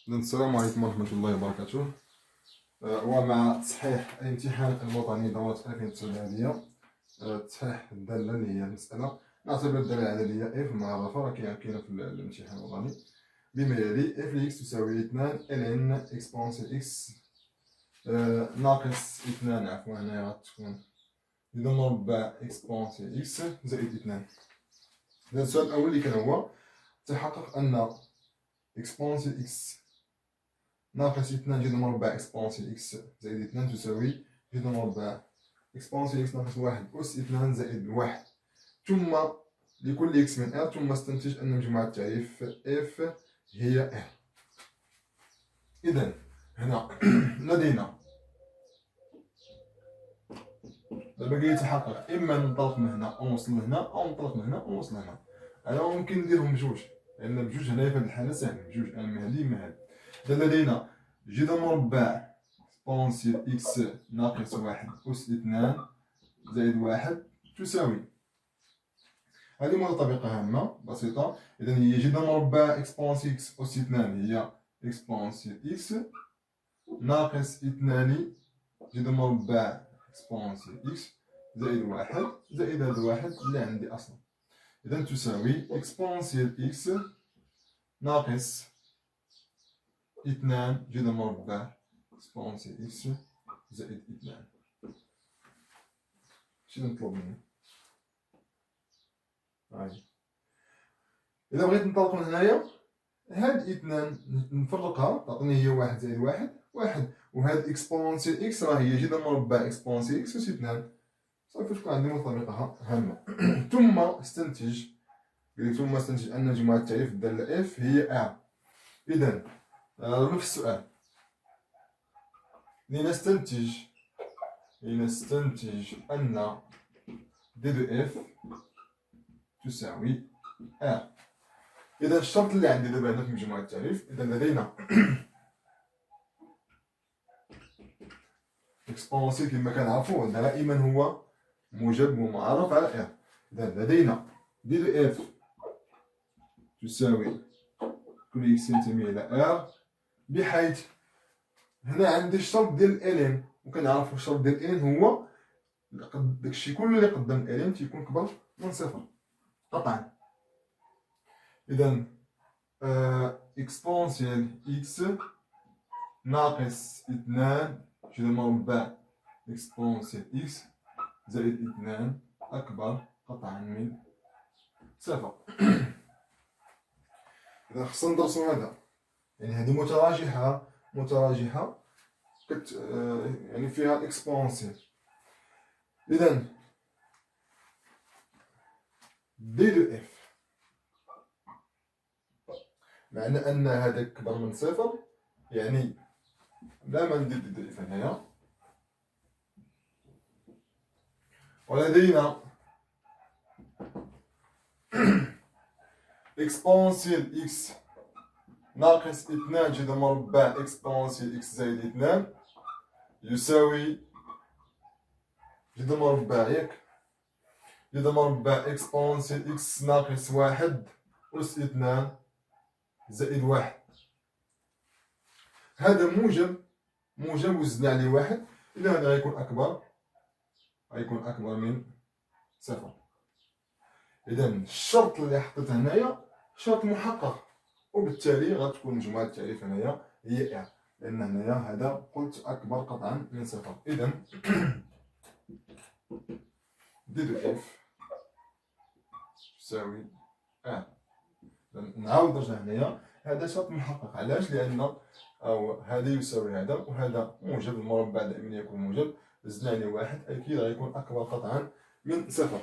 السلام عليكم ورحمة الله وبركاته. ومع تصحيح الامتحان الوطني دورة 2009 تصحيح الدالة اللي هي المسألة، نعتبر الدالة العددية f معرفة راه كاينة في الامتحان الوطني بما يلي: f لإكس تساوي 2 ln إكسبونسيال إكس ناقص 2، عفوا هنايا غتكون إذا مربع إكسبونسيال إكس زائد 2. إذا السؤال الأول اللي كان هو تحقق أن إكسبونسيال إكس ناقص 2 جذر مربع إكسبونسيال إكس زائد 2 تساوي جذر مربع إكسبونسيال إكس ناقص 1 أس 2 زائد 1، ثم لكل إكس من R ثم استنتج أن مجموعة التعريف F هي R. إذا هنا لدينا دابا كي يتحقق إما ننطلق من هنا ونوصل لهنا أو ننطلق من هنا ونوصل لهنا. أنا ممكن نديرهم بجوج لأن بجوج هنايا في هاد الحالة ساهل، بجوج أما هادي أما هادي. إذا لدينا جذر مربع إكسبونسيال إكس ناقص 1 أس 2 زائد 1 تساوي، هذه متطابقة هامة بسيطة. إذا هي جذر مربع إكسبونسيال إكس أس 2 هي إكسبونسيال إكس ناقص 2 جذر مربع إكسبونسيال إكس زائد 1 زائد هذا 1 اللي عندي أصلا. إذا تساوي إكسبونسيال إكس ناقص 2 جذر مربع إكسبونسيال إكس زائد 2. شنو نطلب مني؟ إذا بغيت ننطلق من هنايا هاد 2 نفرقها تعطيني هي 1 زائد 1 1، وهاد إكسبونسيال إكس راه هي جذر مربع إكسبونسيال إكس أس 2. صافي تكون عندي مطابقة هامة. ثم استنتج، قلت ثم استنتج أن مجموعة التعريف الدالة F هي R. إذا نفس السؤال لنستنتج أن دي دو F تساوي R. إذا الشرط اللي عندي دابا هنا في مجموعة التعريف، إذا لدينا إكسبونسيال كما كنعرفو دائما هو موجب ومعرف على R. إذا لدينا دي دو F تساوي كل إكس ينتمي إلى R، بحيث هنا عندي الشرط ديال الان، وكنعرفو الشرط ديال الان هو داكشي كله اللي قدام الان تيكون كبر من صفر قطعا. إذا إكسبونسيال إكس ناقص 2 جذر مربع إكسبونسيال إكس زائد 2 أكبر قطعا من صفر. إذا خصنا ندرسو هذا، يعني هذه متراجحة يعني فيها الإكسبونسيال. إذا دي دو إف معنى أن هذا كبر من صفر، يعني لا ما ندير دي دو إف هنايا. ولدينا إكسبونسيال إكس ناقص 2 جذر مربع إكسبونسيال إكس زائد 2 يساوي جذر مربع جذر مربع إكسبونسيال إكس ناقص 1 أس 2 زائد 1. هذا موجب وزدنا عليه 1، إذا هذا غيكون أكبر من صفر. إذا الشرط اللي حطيت هنايا شرط محقق، وبالتالي غتكون مجموعة التعريف هنايا هي R، لأن هنايا هذا قلت أكبر قطعا من صفر. إذا دي دو إف تساوي R. نعاود نرجع هنايا، هذا شرط محقق. علاش؟ لأن هذا يساوي هذا، وهذا موجب، المربع دائما يكون موجب، زدنا عليه 1 أكيد غيكون أكبر قطعا من صفر.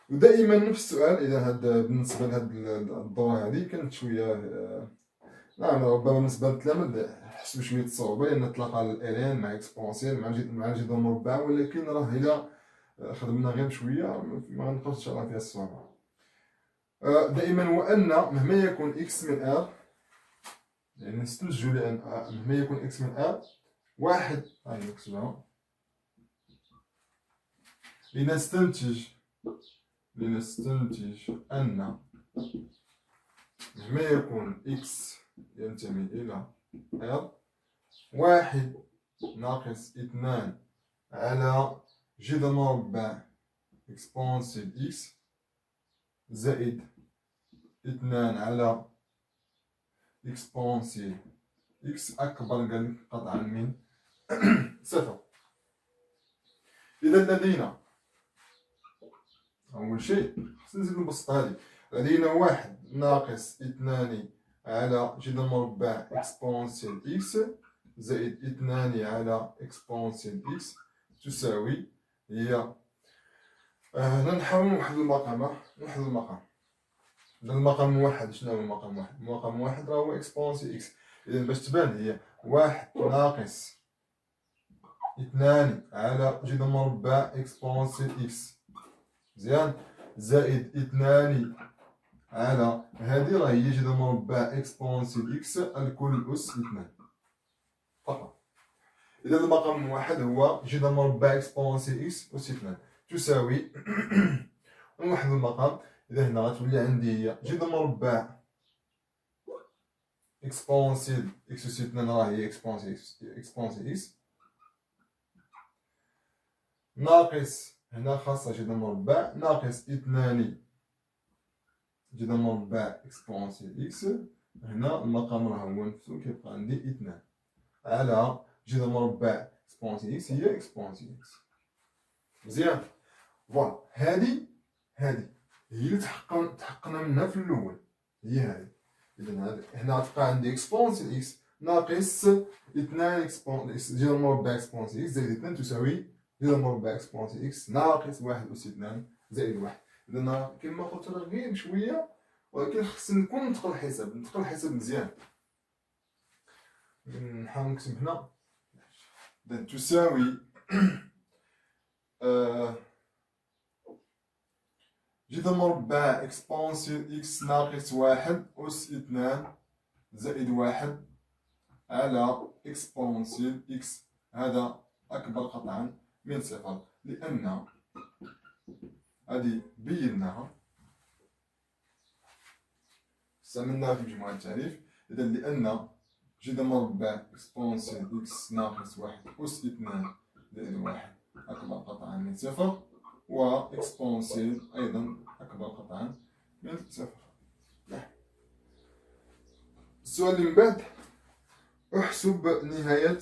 ودائما نفس السؤال. اذا بالنسبه لهاد الدوره هذه كانت شويه نعم ربما بالنسبه للتلاميذ حس بشويه الصعوبه، لان تلاقى الالان مع اكسبونسيال مع الجذر المربع، ولكن راه الى خدمنا غير بشويه ما غنبقاوش ان شاء الله فيها الصعوبه. دائما وان مهما يكون اكس من ار، يعني نستنتجوا لان مهما يكون اكس من ار واحد نكتبها لنستنتج أن مهما يكون إكس ينتمي إلى R، 1 ناقص 2 على جذر مربع إكسبونسيال إكس زائد 2 على إكسبونسيال إكس أكبر قالك قطعا من 0. إذا لدينا أول شيء خصنا نزيدو نبسط هادي، لدينا 1 ناقص 2 على جذر مربع إكسبونسيال إكس زائد 2 على إكسبونسيال إكس تساوي هي نحاول نوحدو المقام. المقام واحد. شنو هو المقام واحد؟ المقام واحد راه هو إكسبونسيال إكس. إذا باش تبان هي 1 ناقص 2 على جذر مربع إكسبونسيال إكس مزيان زائد 2 على هذه راه هي جذر مربع إكسبونسيال إكس الكل أس 2 فقط. إذا المقام واحد هو جذر مربع إكسبونسيال إكس أس 2 تساوي نوحدو المقام. إذا هنا غتولي عندي هي جذر مربع إكسبونسيال إكس أس 2 راه هي إكسبونسيال إكس ناقص هنا خاصة جذر مربع ناقص 2 جذر مربع إكسبونسيال إكس. هنا المقام راه هو نفسو كيبقى عندي 2 على جذر مربع إكسبونسيال إكس هي إكسبونسيال إكس مزيان. فوالا هادي هي اللي تحققنا منها في الأول هي هادي. إذا هنا غتبقى عندي إكسبونسيال إكس ناقص 2 جذر مربع إكسبونسيال إكس زائد 2 تساوي جذر مربع إكسبونسيال إكس ناقص 1 أس 2 زائد 1. إذا كما قلت راه غير بشوية، ولكن خصني نكون نتقن الحساب مزيان. نحاول نكتب هنا. إذا تساوي جذر مربع إكسبونسيال إكس ناقص 1 أس 2 زائد 1 على إكسبونسيال إكس هذا أكبر قطعا من 0، لأن هذه بيناها استعملناها في مجموعة التعريف. إذا لأن جذر مربع إكسبونسيال إكس ناقص 1 أس 2 زائد 1 أكبر قطعا من 0، وإكسبونسيال أيضا أكبر قطعا من 0. السؤال اللي من بعد، احسب نهاية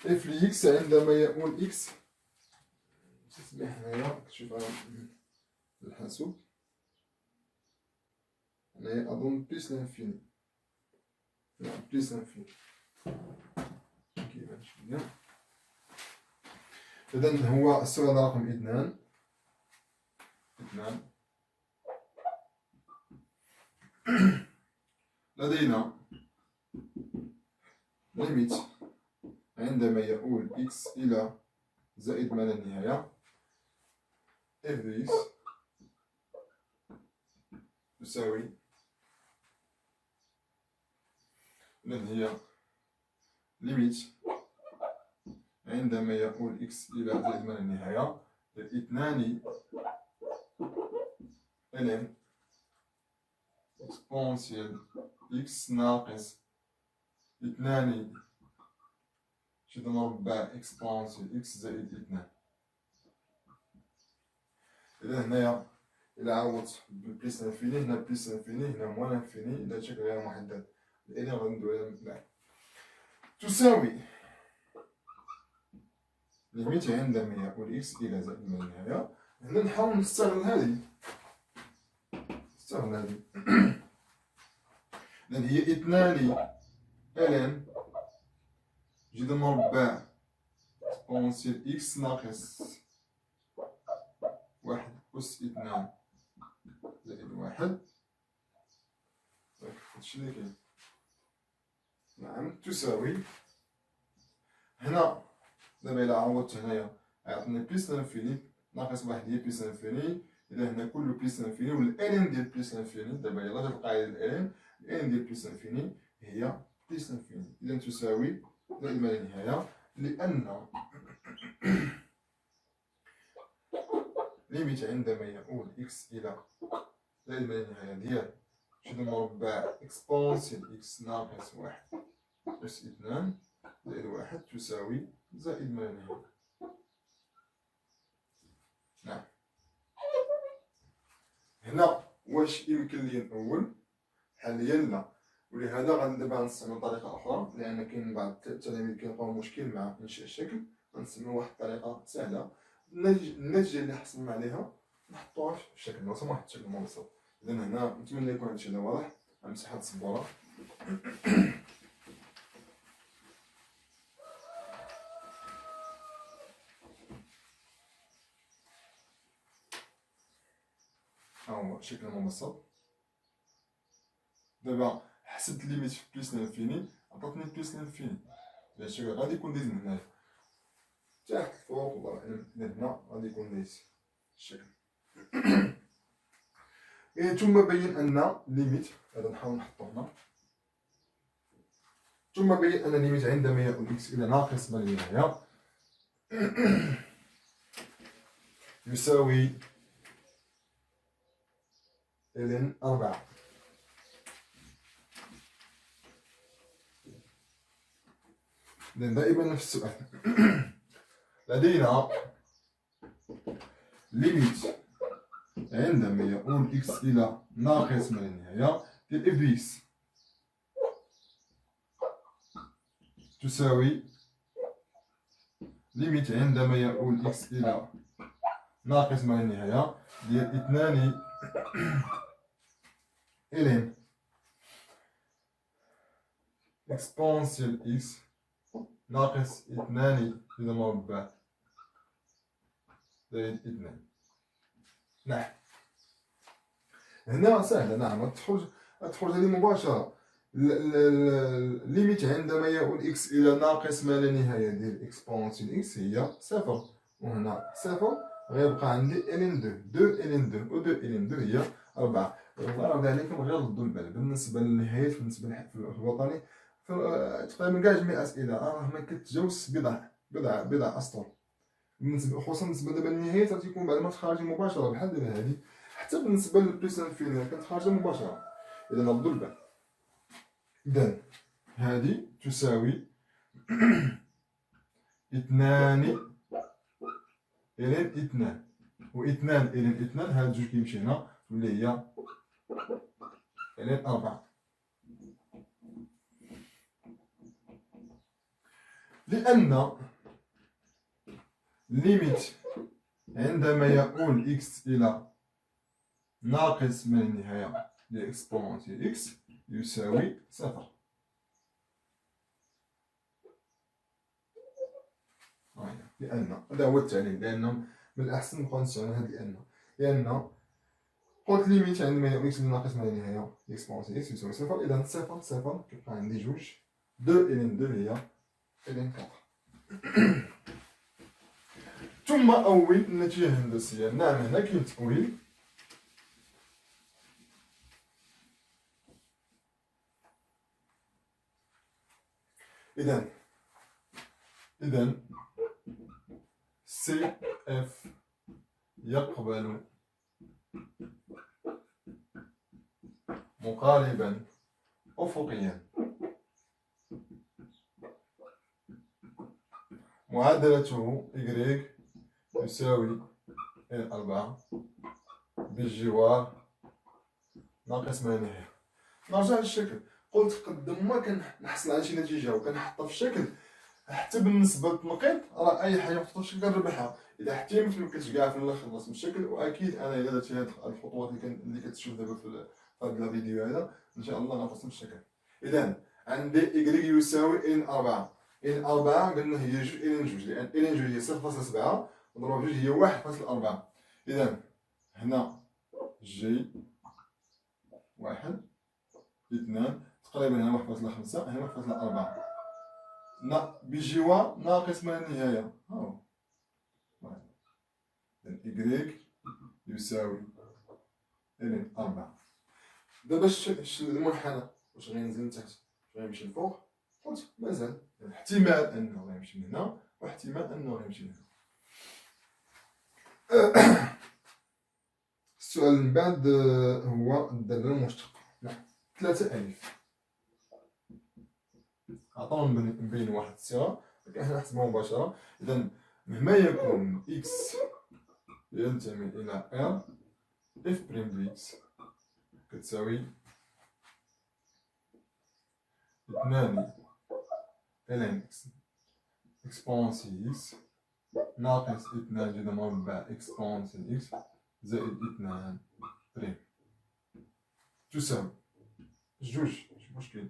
اف لإكس عندما يؤول إكس. تسمح هنايا تشوفها الحاسوب هنايا أظن بليس لانفيني. نعم بليس لانفيني كيبان شوية. إذا هو السؤال رقم 2 لدينا ليميت عندما يؤول إكس إلى زائد ما لا نهاية اف دو إكس تساوي، إذن هي ليميت عندما يؤول إكس إلى زائد ما لا نهاية 2 ln إكسبونسيال إكس ناقص 2 جذر مربع إكسبونسيال إكس زائد 2. إذا هنايا إلا عوضت بليس لانفيني، هنا بليس لانفيني، هنا موان لانفيني، إلا شكل غير محدد، لأن غادي ندوي من بعد. تساوي ليميت عندما يؤول إكس إلى زائد ما لا نهاية. هنا نحاول نستغل هذه إذن هي 2 ln جذر مربع إكسبونسيال إكس ناقص 1 أس 2 زائد 1 هادشي اللي كاين. نعم تساوي هنا دابا إلا عوضت هنايا عطني بليس لانفيني ناقص 1 هي بليس لانفيني. إذا هنا كله بليس لانفيني، والإلين ديال بليس لانفيني دابا يلاه جات القاعدة ديال الإلين ديال بليس لانفيني هي بليس لانفيني. إذا تساوي زائد ما لا نهاية، لأن ليميت عندما يؤول إكس إلى زائد ما لا نهاية ديال جذر مربع إكسبونسيال إكس ناقص واحد أس اثنان زائد واحد تساوي زائد ما لا نهاية. نعم. هنا واش يمكن لي نأول؟ حاليا لا، ولهذا غادي دابا نستعمل طريقة أخرى، لأن كاين بعض التلاميذ كيلقاو مشكل مع إنشاء الشكل. غنستعمل واحد الطريقة سهلة، النتيجة اللي حصلنا عليها نحطوها في الشكل رسم واحد الشكل مبسط. إذا هنا نتمنى يكون هادشي هذا واضح. غنمسح هاد السبورة. ها هو شكل مبسط. دابا حسبت ليميت في بليس لانفيني، عطاتني بليس لانفيني، هاد الشكل غادي يكون دايز من هنايا تحت الفوق والله أعلم. إذا هنا غادي يكون دايز الشكل. ثم بين أن ليميت، هذا نحاول نحطو هنا، ثم بين أن ليميت عندما يؤول إكس إلى ناقص ما لا نهاية يساوي ln 4. إذن دائما نفس السؤال. لدينا ليميت عندما يؤول إكس إلى ناقص ما لا نهاية ديال إف إكس تساوي ليميت عندما يؤول إكس إلى ناقص ما لا نهاية ديال 2 ln إكسبونسيال إكس ناقص 2 إلى مربع زائد 2. نعم. هنا سهلة. نعم تخرج هذه مباشرة. الليميت عندما يؤول إكس إلى ناقص ما لا نهاية ديال إكسبونسيال إكس هي صفر، وهنا صفر غيبقى عندي ln 2 ln 2 و 2 ln 2 هي 4. ونعرض عليكم غير ردوا البال بالنسبة للنهايات، بالنسبة في الوطني تقريبا كاع جميع الأسئلة ما كتجاوز بضع أسطر. خصوصا بالنسبة دابا للنهايات راه تيكون بعد ما تخرج مباشرة بحال دابا هادي، حتى بالنسبة للبليس لانفيني كانت خارجة مباشرة. إذا ردوا البال. إذا هادي تساوي 2 ln 2 و 2 ln 2 هاد جوج كيمشي هنا اللي هي ln 4. لأن ليميت عندما يؤول إكس إلى ناقص ما لا نهاية لإكسبونسيال إكس يساوي صفر. لأن هذا هو التعليل، لأن من الأحسن نبقاو نستعمل هاد لأن قلت ليميت عندما يؤول إكس إلى ناقص ما لا نهاية لإكسبونسيال إكس يساوي صفر. إذا صفر كيبقى عندي جوج 2 ln 2 هي ln 4. ثم أول النتيجة الهندسية. نعم هنا كاين تأويل. إذا سي اف يقبل مقاربا أفقيا معادلته y يساوي L4 بالجوار ناقص ما لا نهاية. نرجع للشكل. قلت قدام ما كنحصل على شي نتيجة وكنحطها في الشكل، حتى بالنسبة للتنقيط راه أي حاجة محطوطة في الشكل كنربحها. إذا حتى متمكنتش كاع في الآخر نرسم الشكل، وأكيد أنا إلا درتي هاد الخطوات اللي كتشوف دابا في هاد الفيديو هذا إن شاء الله غنرسم الشكل. إذا عندي y يساوي ln 4. ln 4 قلنا هي جوج ln جوج، لأن ln جوج هي 0.7 مضروب جوج هي 1.4. إذا هنا جي 1 2 تقريبا هنا 1.5 هنا 1.4 بجوار ناقص ما لا نهاية. هاهو إذن y يساوي ln 4. دابا المنحنى واش غينزل لتحت واش غيمشي لفوق؟ قلت مازال احتمال أنه غيمشي من هنا واحتمال أنه غيمشي من هنا. السؤال من بعد هو الدالة المشتقة. نعم 3 ألف. عطانا نبين واحد الصيغة لكن حنا نحسبوها مباشرة. إذا مهما يكون إكس ينتمي إلى R إف بريم دو إكس كتساوي 2 ln إكس إكسبونسي إكس ناقص 2 جذر مربع إكسبونسي إكس زائد 2 بريم تساوي جوج. ماشي مشكل.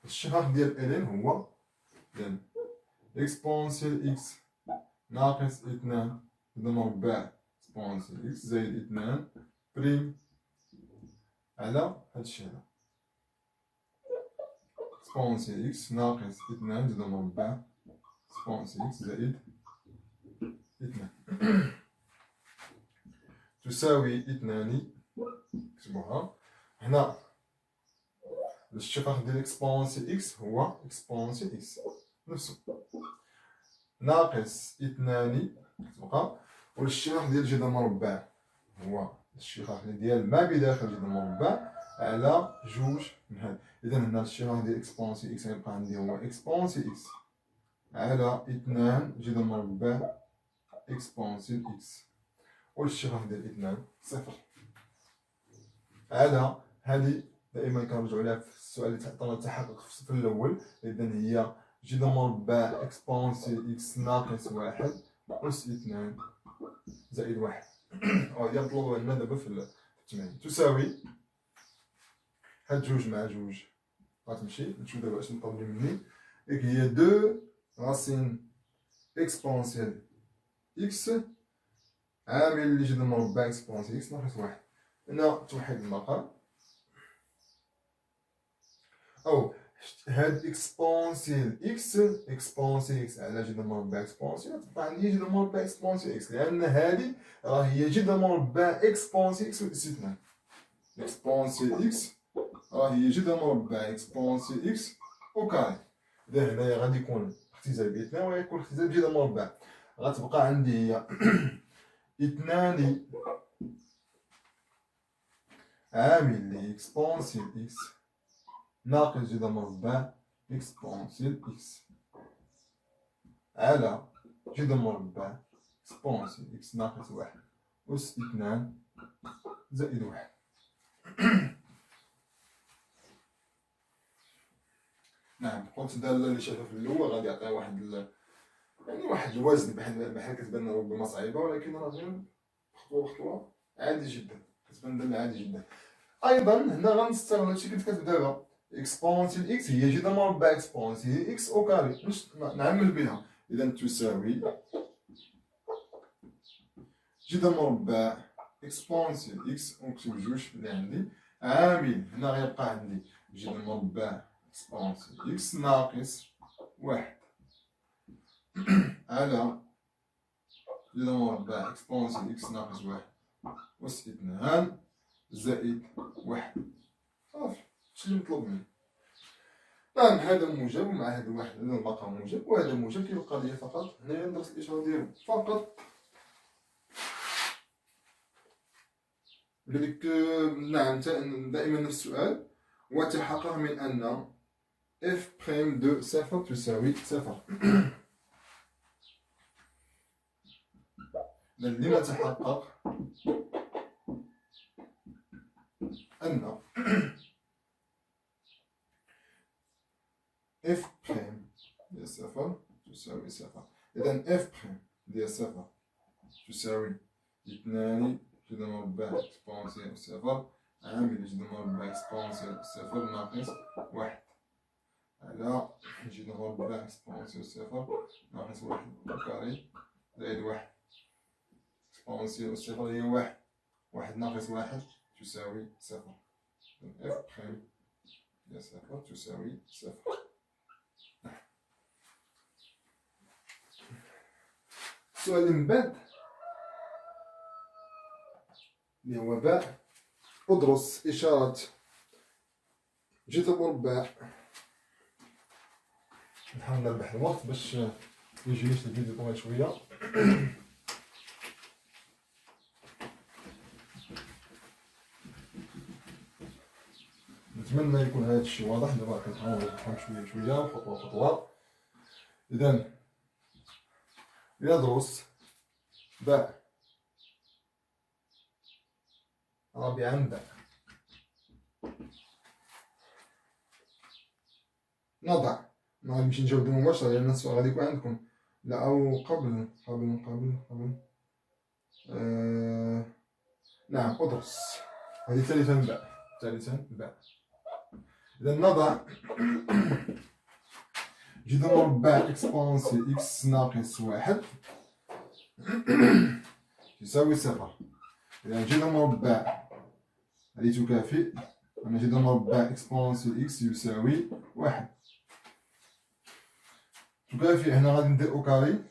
الشقق ديال ln هو لأن إكسبونسيال إكس ناقص 2 جذر مربع إكسبونسيال إكس زائد 2 بريم على هادشي هذا إكسبونسيال إكس ناقص 2 جذر مربع إكسبونسيال إكس زائد 2 تساوي 2. نكتبوها هنا. الاشتقاق ديال إكسبونسيال إكس هو إكسبونسيال إكس نفسه ناقص 2 كتبقى، والاشتقاق ديال جذر مربع هو الاشتقاق ديال ما بداخل جذر مربع على جوج من هاد. إذا هنا الاشتقاق ديال إكسبونسيال إكس غيبقى عندي هو إكسبونسيال إكس على 2 جذر مربع إكسبونسيال إكس، والاشتقاق ديال 2 صفر على هادي. دائما كنرجعو لها في السؤال اللي تعطانا التحقق في الصف الأول. إذا هي جذر مربع إكسبونسيال إكس ناقص 1 أس 2 زائد 1. وهادي مطلوبة لنا دابا في التمارين. تساوي هاد جوج مع جوج غتمشي. نشوف دابا اش مطلوب مني. هي 2 راسين إكسبونسيال إكس عامل لجذر مربع إكسبونسيال إكس ناقص 1. هنا توحد المقام أو هاد إكسبونسيال إكس على جذر مربع إكسبونسيال تبقى عندي جذر مربع إكسبونسيال إكس، لأن هادي راه هي جذر مربع إكسبونسيال إكس أس 2. إكسبونسيال إكس راه هي جذر مربع إكسبونسيال إكس أو كاري. إذا هنايا غادي يكون اختزال ب2 ويكون اختزال بجذر مربع. غتبقى عندي هي 2 عامل لإكسبونسيال إكس ناقص جذر مربع إكسبونسيال إكس على جذر مربع إكسبونسيال إكس ناقص 1 أس 2 زائد 1. نعم قلت الدالة اللي شافها في الأول غادي يعطيها واحد الوزن بحال كتبان ربما صعيبة، ولكن راه غير خطوة بخطوة عادي جدا، كتبان دالة عادي جدا. أيضا هنا غنستعمل هادشي كنت كاتب دابا إكسبونسيال إكس هي جذر مربع إكسبونسيال إكس أو كاري باش نعمل بها. إذا تساوي جذر مربع إكسبونسيال إكس ونكتب جوج اللي عندي عامل. هنا غيبقى عندي جذر مربع إكسبونسيال إكس ناقص 1 على جذر مربع إكسبونسيال إكس ناقص 1 أس 2 زائد 1. صافي هادشي اللي مطلوب مني. نعم هذا موجب ومع هذا الواحد هذا الباقي موجب وهذا موجب. كيبقى ليا فقط هنايا ندرس الإشارة ديالو فقط. لذلك نعم دائما نفس السؤال. وتحقق من أن اف بريم دو صفر تساوي صفر. لما تحقق أن اف بريم ديال صفر تساوي صفر. إذا اف بريم ديال صفر تساوي 2 جذر مربع إكسبونسيال صفر عامل جذر مربع إكسبونسيال صفر ناقص 1 على جذر مربع إكسبونسيال صفر ناقص 1 كاري زائد 1. إكسبونسيال صفر هي 1 1 ناقص 1 تساوي صفر. اف بريم ديال صفر تساوي صفر. السؤال اللي من بعد اللي هو باء. ادرس إشارة جذر مربع. نحاول نربح الوقت باش ميجينيش الفيديو طويل شوية. نتمنى يكون هذا الشيء واضح. دابا كنحاول نفهم شويه بشويه خطوه خطوه. اذا يدرس باء رابعا باء. نضع، ما غاديش نجاوب مباشرة لأن السؤال غادي يكون عندكم. لا أو قبل نعم أدرس. هذه ثالثا باء. إذا نضع جذر مربع إكسبونسي إكس ناقص واحد يساوي صفر. إذا جذر مربع هذه تكافئ أن جذر مربع إكسبونسي إكس يساوي واحد. تكافئ هنا غادي ندير أو كاري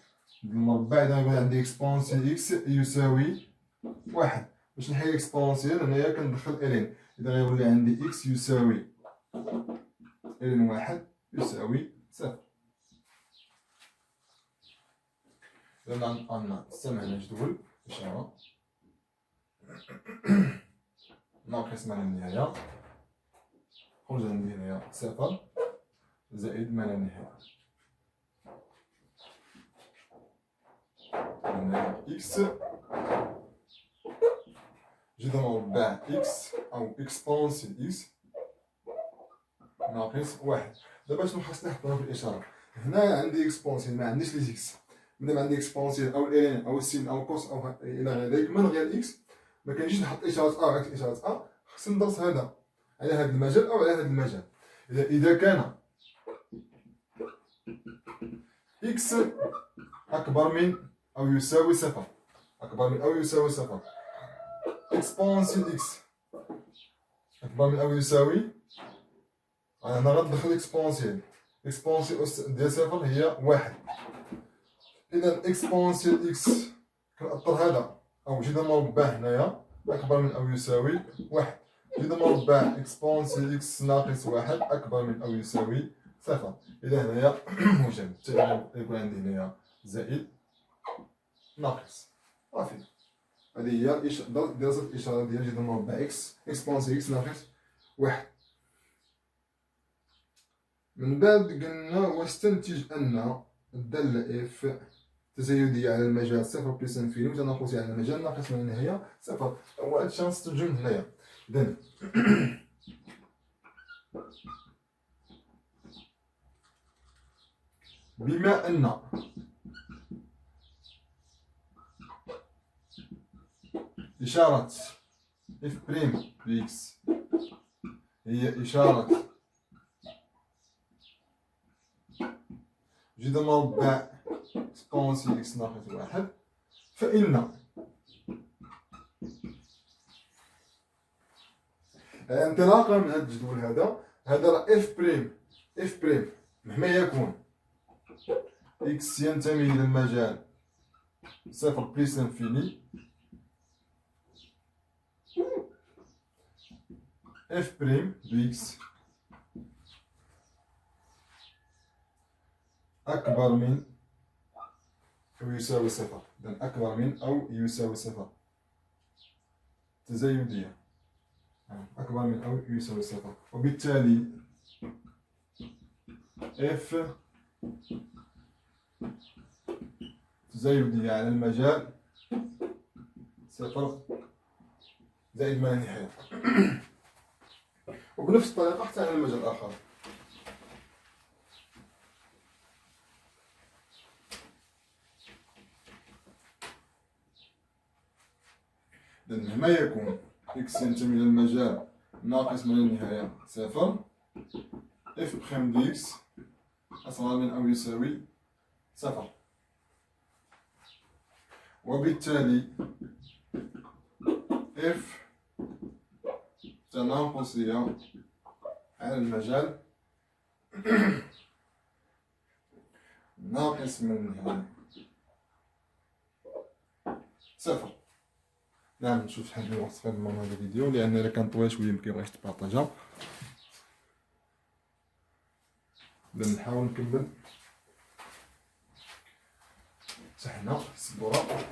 المربع. إذا يقول عندي إكسبونسي إكس يساوي واحد. باش نحيد إكسبونسيال هنايا كندخل إلين. إذا غيولي عندي إكس يساوي إلين واحد يساوي صفر. إذا عندنا استعملنا جدول إشارة ناقص ما لا نهاية، خرج عندي هنايا صفر زائد ما لا نهاية. هنا إكس جذر مربع إكس أو إكسبونسي إكس ناقص واحد. دابا شنو خاصني نحط في الإشارة؟ هنا عندي إكسبونسي ما عنديش لي إكس. مادام عندي إكسبونسي أو الإلين أو السين أو الكوس أو إلى غير ذلك من غير الإكس، ما كنجيش نحط إشارة عكس إشارة خصني ندرس هذا على هذا المجال أو على هذا المجال. إذا كان إكس أكبر من أو يساوي صفر، إكسبونسي إكس أكبر من أو يساوي، أنا غندخل إكسبونسيال. إكسبونسي ديال صفر هي واحد. إذا إكسبونسيال إكس كنأطر هذا أو جذر مربع هنايا أكبر من أو يساوي واحد. جذر مربع إكسبونسيال إكس ناقص واحد أكبر من أو يساوي صفر. إذا هنايا موجب يكون عندي هنايا زائد ناقص. صافي، هذه هي دراسة الإشارة ديال جذر مربع إكس إكسبونسي إكس ناقص واحد. من بعد قلنا واستنتج أن الدالة إف تزايدية على المجال صفر بلس انفيني وتناقصية على المجال ناقص ما لا نهاية صفر. هو هادشي غنستنتجو من هنايا. إذا بما أن إشارة إف بريم بإكس هي إشارة جذر مربع إكسبونسي إكس ناقص واحد، فإن انطلاقا من هذا الجدول هذا راه إف بريم مهما يكون إكس ينتمي إلى المجال صفر بليس انفيني، إف بريم بإكس أكبر من أو يساوي صفر. إذن أكبر من أو يساوي صفر تزايدية أكبر من أو يساوي صفر، وبالتالي إف تزايدية على المجال صفر زائد ما لا نهاية. وبنفس الطريقة حتى على المجال الآخر. إذن مهما يكون إكس ينتمي إلى المجال ناقص ما لا نهاية صفر، إف بخيم دي إكس أصغر من أو يساوي صفر، وبالتالي إف تناقصية على المجال ناقص من النهاية صفر. نعم، نشوف شحال من الوقت في هذا الفيديو لأن إلا كان طويل شوية مكيبغيش تبارطاجا. إذا نحاول نكمل حتى حنا في السبورة.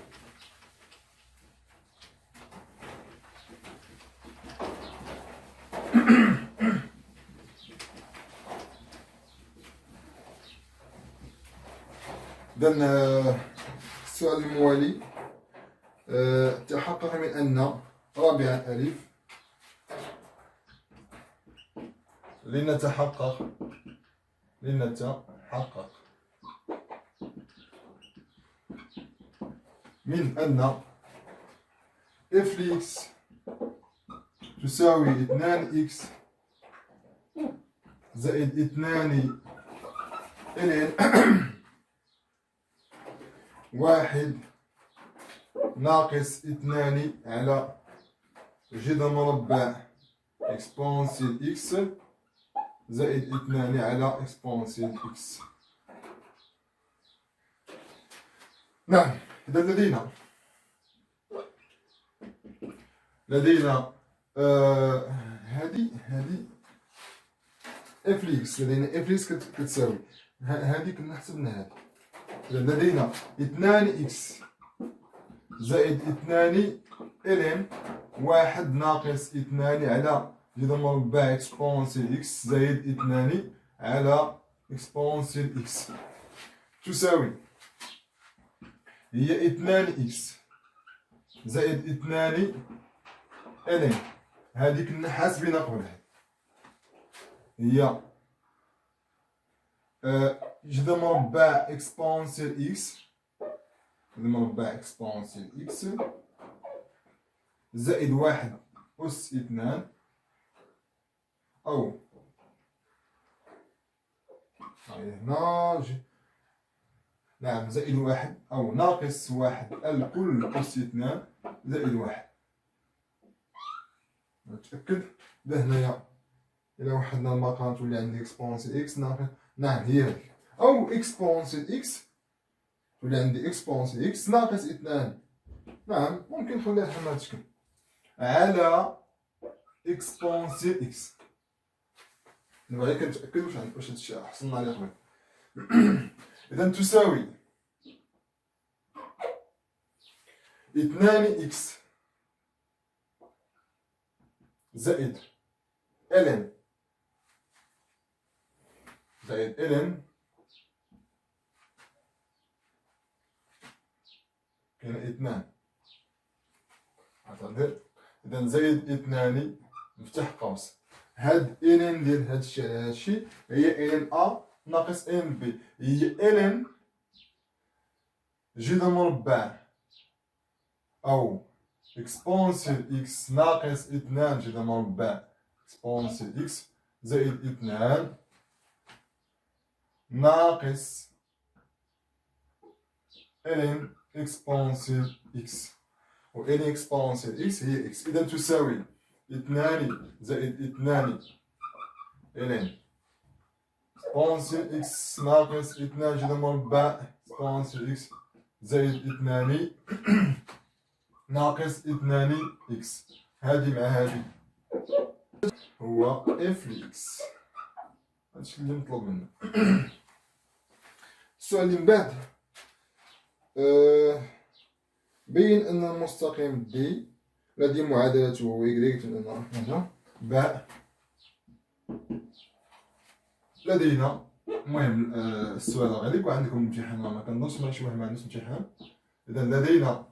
إذن السؤال الموالي تحقق من أن رابعا ألف لنتحقق من أن اف لإكس تساوي 2 إكس زائد 2 ln واحد ناقص 2 على جذر مربع إكسبونسيال إكس زائد 2 على إكسبونسيال إكس. نعم، إذا لدينا هذه اف ليكس، لدينا اف ليكس كتساوي هذه كنا حسبنا هذه. لدينا 2 إكس زائد 2 ln واحد ناقص 2 على جذر مربع إكسبونسيال إكس زائد 2 على إكسبونسيال إكس تساوي هي 2 إكس زائد 2 ln هذه كنا حاسبينها قبلها، هي جذر مربع إكسبونسيال إكس زائد واحد أس 2 أو هنا نعم زائد واحد أو ناقص واحد الكل أس 2 زائد واحد. نتأكد ده هنايا إلا وحدنا المقام تولي عندي إكسبونسيال إكس ناقص، نعم هي هذيك، أو إكسبونسيال إكس تولي عندي إكسبونسيال إكس ناقص 2، نعم ممكن نخليها بحال هاد الشكل على إكسبونسيال إكس. دابا غير كنتأكد واش هادشي حصلنا عليه قبل. إذا تساوي 2 إكس زائد ln كاين 2 اعتذر. إذا زائد 2 مفتاح قوس، هاد ln ديال هادشي هي ln A ناقص ln B، هي ln جذر مربع أو إكسبونسيال إكس ناقص 2 جذر مربع إكسبونسيال إكس زائد 2 ناقص ln إكسبونسيال إكس، و ln إكسبونسيال إكس هي إكس. إذا تساوي 2 زائد 2 ln إكسبونسيال إكس ناقص 2 جذر مربع إكسبونسيال إكس زائد 2 ناقص 2 إكس. هادي مع هادي هو اف لإكس، هادشي اللي مطلوب منا. السؤال اللي من بعد بين أن المستقيم دي الذي معادلته هو إكس هنا باء. لدينا المهم السؤال غريب وعندكم امتحان، ما كنظنش ماشي واحد ما عندوش امتحان. إذا لدينا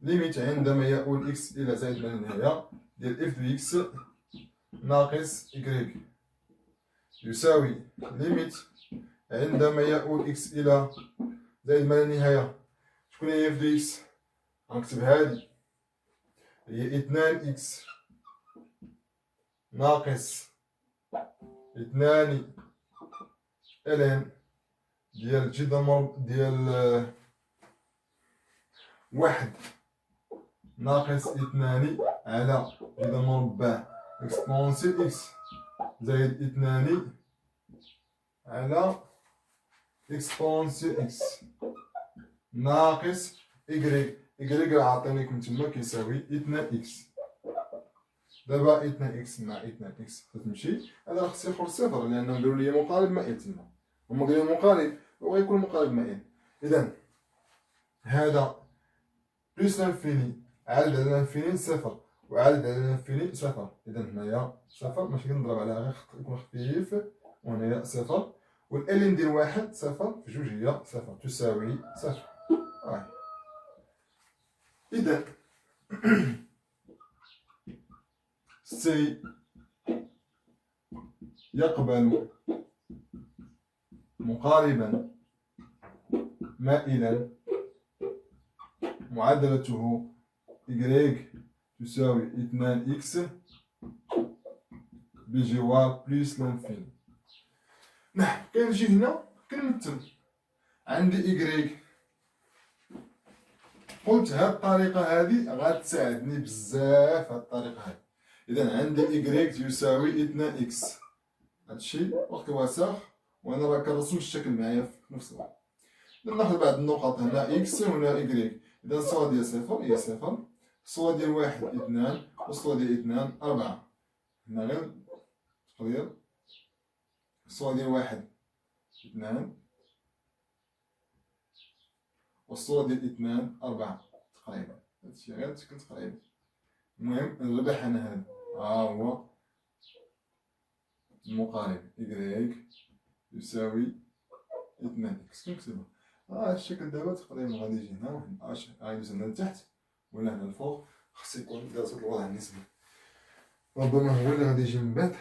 ليميت عندما يؤول إكس إلى زائد ما لا نهاية ديال اف دو إكس ناقص إكغيك يساوي ليميت عندما يؤول إكس إلى زائد ما لا نهاية. شكون هي اف دو إكس؟ غنكتب هادي هي 2 إكس ناقص 2 ln ديال جذر ديال واحد ناقص 2 على جذر مربع إكسبونسيال إكس زائد 2 على إكسبونسيال إكس ناقص إكغيك. إكغيك راه عطينيكم تما كيساوي 2 إكس. دابا 2 إكس مع 2 إكس كتمشي، هذا خص يخرج صفر لأنهم داروا لي مقارب مائل تما، هما قالوا لي مقارب هو يكون مقارب مائل. إذا هذا بلس لانفيني عدد على لانفيني صفر وعدد على لانفيني صفر. إذا هنايا صفر ماشي كنضرب على غير يكون خفيف، وهنايا صفر والال ندير واحد صفر في جوج هي صفر تساوي صفر. إذا سي يقبل مقاربا مائلا معادلته y تساوي 2x بجوار بلس لانفيني. نعم كنجي هنا كنمثل عندي y، قلت هاد الطريقة هادي غتساعدني بزاف. هاد الطريقة هادي إذا عندي y يساوي 2x، هادشي وقت وسخ وأنا راه كنرسم الشكل معايا في نفس الوقت. ناخذ بعض النقط هنا x وهنا y. إذا الصورة ديال صفر هي صفر، الصورة ديال واحد 2 والصورة ديال 2 4. هنا غير تقدير الصورة ديال واحد 2 والصورة ديال 2 4 تقريبا. هادشي غير تكون تقريبا. المهم نربح أنا هذا هو المقارب y يساوي 2x. كنكتبها الشكل دابا تقريبا غادي يجي هنا واحد غيدوز هنا لتحت ولا هنا الفوق. خص يكون داز الوضع النسبي، ربما هو اللي غادي يجي من بعد.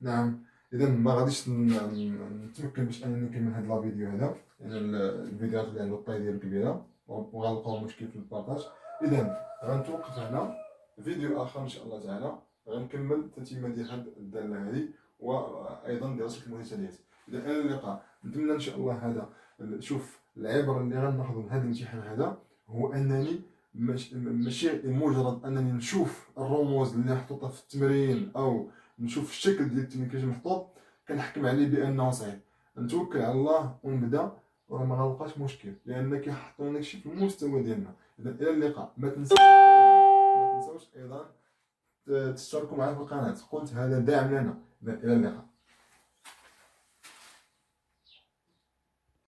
نعم اذا ما غاديش نتمكن باش انني نكمل هاد الفيديو هذا، لان الفيديوهات اللي عندها الطاي ديال كبيره وغنلقاو مشكل في البارطاج. اذا غنتوقف هنا، فيديو اخر ان شاء الله تعالى غنكمل التتمه ديال هاد الداله هذه وايضا دراسه المتتاليات. اذا الى اللقاء. نتمنى ان شاء الله هذا شوف العبره اللي غناخذ من هذا الامتحان هذا هو انني ماشي مجرد انني نشوف الرموز اللي محطوطه في التمرين او نشوف الشكل ديال التمرين كيفاش محطوط كنحكم عليه بانه صعيب. نتوكل على الله ونبدا وراه ما غنلقاش مشكل، لان كيحطوا داكشي في المستوى ديالنا. اذا الى اللقاء. ما تنساوش ايضا تشتركوا معنا في القناه، قلت هذا داعم لنا. الى اللقاء.